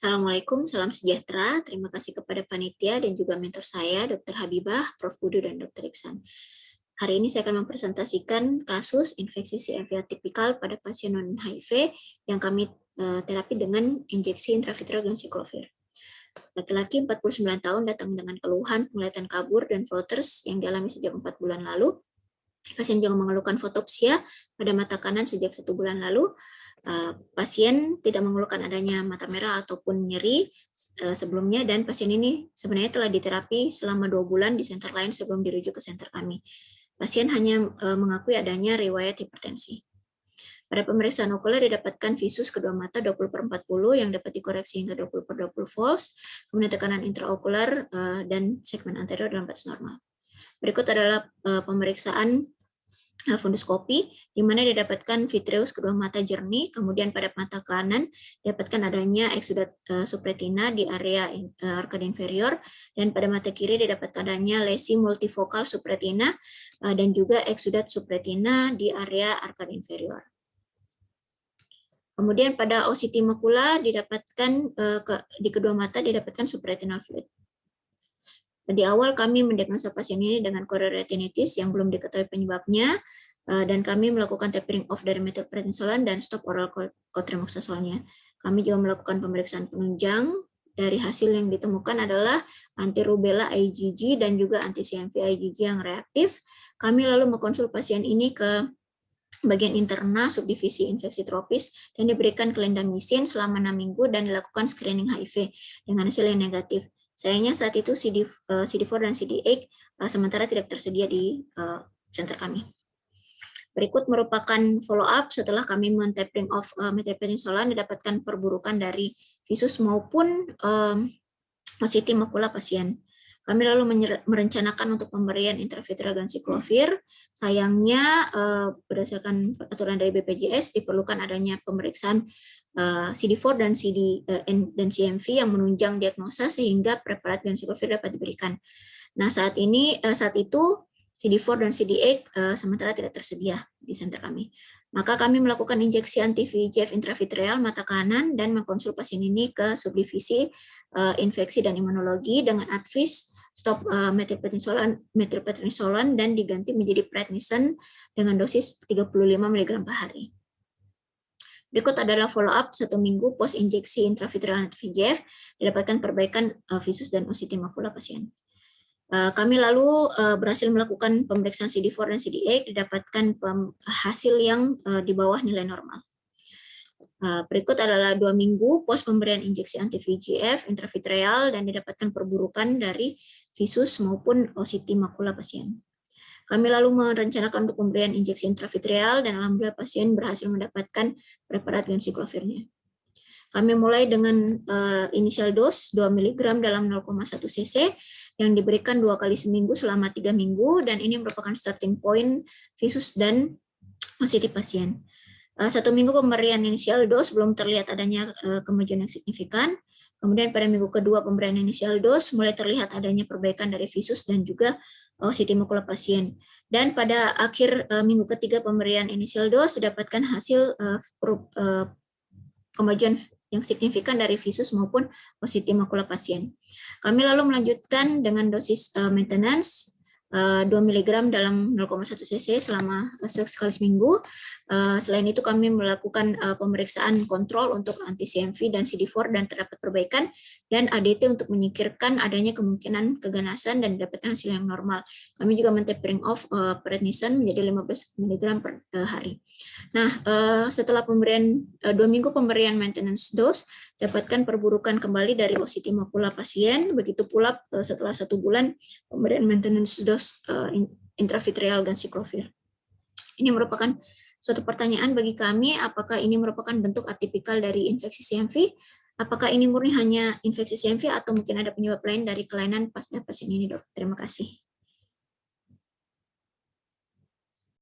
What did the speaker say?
Assalamualaikum, salam sejahtera. Terima kasih kepada panitia dan juga mentor saya, Dr. Habibah, Prof. Budu, dan Dr. Iksan. Hari ini saya akan mempresentasikan kasus infeksi CMV atipikal pada pasien non-HIV yang kami terapi dengan injeksi intravitreal ganciclovir. Laki-laki 49 tahun datang dengan keluhan penglihatan kabur dan floaters yang dialami sejak 4 bulan lalu. Pasien juga mengeluhkan fotopsia pada mata kanan sejak 1 bulan lalu. Pasien tidak mengeluhkan adanya mata merah ataupun nyeri sebelumnya, dan pasien ini sebenarnya telah diterapi selama 2 bulan di center lain sebelum dirujuk ke center kami. Pasien hanya mengakui adanya riwayat hipertensi. Pada pemeriksaan okuler didapatkan visus kedua mata 20/40 yang dapat dikoreksi hingga 20/20 volts, kemudian tekanan intraokular dan segmen anterior dalam batas normal. Berikut adalah pemeriksaan funduskopi, di mana didapatkan vitreus kedua mata jernih, kemudian pada mata kanan didapatkan adanya eksudat subretina di area arkada inferior, dan pada mata kiri didapatkan adanya lesi multifokal subretina dan juga eksudat subretina di area arkada inferior. Kemudian pada OCT makula didapatkan di kedua mata didapatkan subretinal fluid. Di awal kami mendiagnosa pasien ini dengan chorioretinitis yang belum diketahui penyebabnya, dan kami melakukan tapering off dari methylprednisolone dan stop oral cotrimoxazolnya. Kami juga melakukan pemeriksaan penunjang. Dari hasil yang ditemukan adalah anti-rubella IgG dan juga anti-CMV IgG yang reaktif. Kami lalu mengkonsul pasien ini ke bagian interna subdivisi infeksi tropis dan diberikan clindamycin selama 6 minggu dan dilakukan screening HIV dengan hasil yang negatif. Sayangnya saat itu CD4 dan CD8 sementara tidak tersedia di center kami. Berikut merupakan follow-up setelah kami men-tapering off methylprednisolone, didapatkan perburukan dari visus maupun OCT makula pasien. Kami lalu merencanakan untuk pemberian intravitreal ganciclovir. Sayangnya berdasarkan aturan dari BPJS diperlukan adanya pemeriksaan CD4 dan CMV yang menunjang diagnosa sehingga preparat ganciclovir dapat diberikan. Nah, saat itu CD4 dan CD8 sementara tidak tersedia di center kami. Maka kami melakukan injeksi anti-VEGF intravitreal mata kanan dan mengkonsul pasien ini ke subdivisi infeksi dan imunologi dengan advis stop methylprednisolone dan diganti menjadi prednison dengan dosis 35 mg per hari. Berikut adalah follow-up 1 minggu post injeksi intravitreal anti-VEGF, didapatkan perbaikan visus dan OCT makula pasien. Kami lalu berhasil melakukan pemeriksaan CD4 dan CD8, didapatkan hasil yang di bawah nilai normal. Berikut adalah 2 minggu pos pemberian injeksi anti-VEGF intravitreal dan didapatkan perburukan dari visus maupun OCT makula pasien. Kami lalu merencanakan untuk pemberian injeksi intravitreal dan alhamdulillah pasien berhasil mendapatkan preparat ganciclovirnya. Kami mulai dengan initial dose 2 mg dalam 0,1 cc yang diberikan 2 kali seminggu selama 3 minggu, dan ini merupakan starting point visus dan OCT pasien. 1 minggu pemberian initial dose belum terlihat adanya kemajuan yang signifikan. Kemudian pada minggu kedua pemberian initial dose mulai terlihat adanya perbaikan dari visus dan juga OCT makula pasien. Dan pada akhir minggu ketiga pemberian initial dose didapatkan hasil kemajuan yang signifikan dari visus maupun OCT makula pasien. Kami lalu melanjutkan dengan dosis maintenance 2 mg dalam 0,1 cc selama sekali seminggu. Selain itu kami melakukan pemeriksaan kontrol untuk anti-CMV dan CD4 dan terdapat perbaikan, dan ADT untuk menyingkirkan adanya kemungkinan keganasan dan didapatkan hasil yang normal. Kami juga men-tapering off prednison menjadi 15 mg per hari. Nah, setelah pemberian 2 minggu pemberian maintenance dose, dapatkan perburukan kembali dari OCT makula pasien. Begitu pula setelah 1 bulan pemberian maintenance dose intravitreal ganciclovir. Ini merupakan suatu pertanyaan bagi kami, apakah ini merupakan bentuk atipikal dari infeksi CMV? Apakah ini murni hanya infeksi CMV atau mungkin ada penyebab lain dari kelainan pasien ini, Dok? Terima kasih.